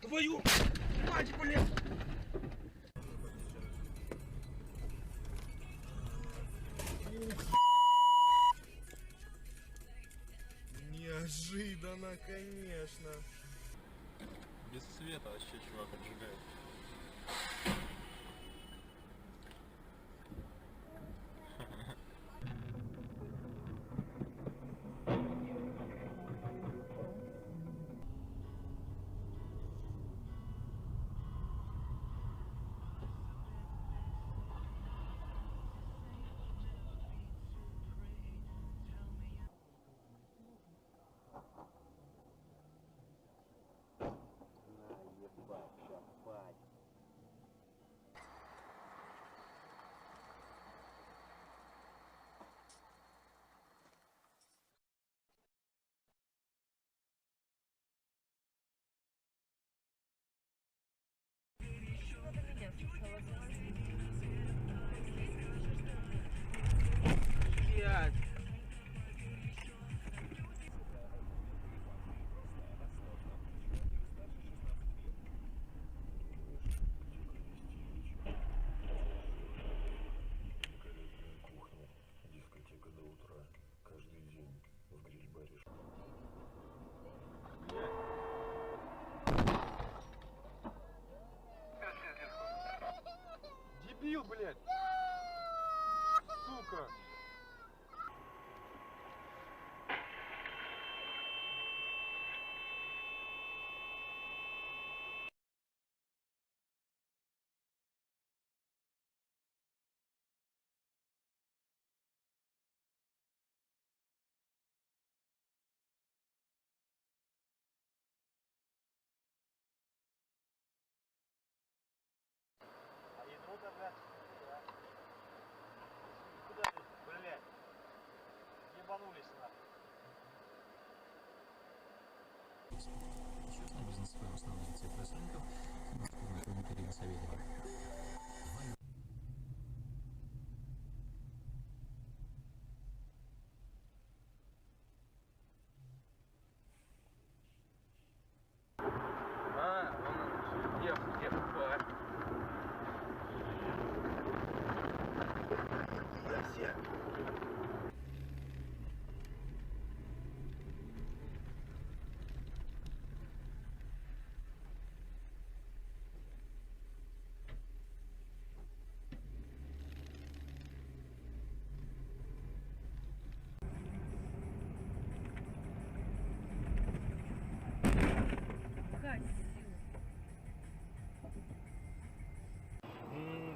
Твою мать, блин! Неожиданно, конечно. Без света вообще чувак отжигает. Блядь. Кухня, дискотека до утра. Каждый день в гриль-баре. Дебил, блядь! Сука! Честно, бизнес-сфера основных цифр рынков, Екатерина Савельева.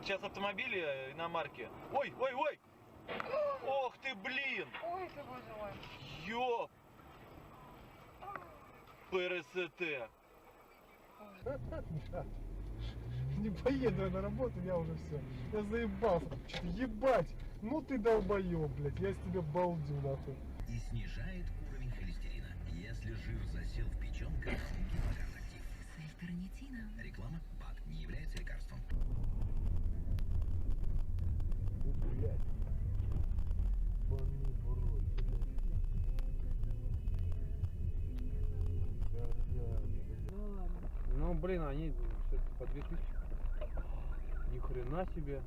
Сейчас автомобили иномарки. Ой, ой, ой! Ох ты, блин! Ой, ты боже мой. Ёп! ПРСТ. Не поеду я на работу, я уже все. Я заебался. Ебать! Ну ты долбоёб, блядь. Я с тебя балдю, нахуй. И снижает уровень холестерина. Если жир засел в печенках, гипокард актив. С эльтернитином. Реклама БАД не является лекарством. Блядь. Ебаный в рот, блядь. Ну блин, они все-таки по 2000. Ни хрена себе.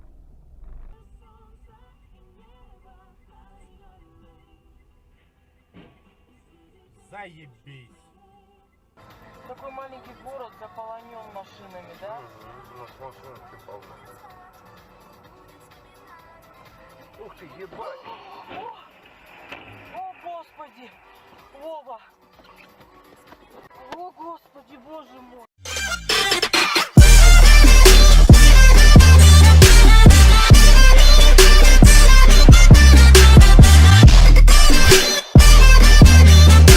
Заебись. Такой маленький город заполонен машинами, да? У нас машинки полно. Ух ты, ебать. О, Господи! Вова! О, Господи, Боже мой!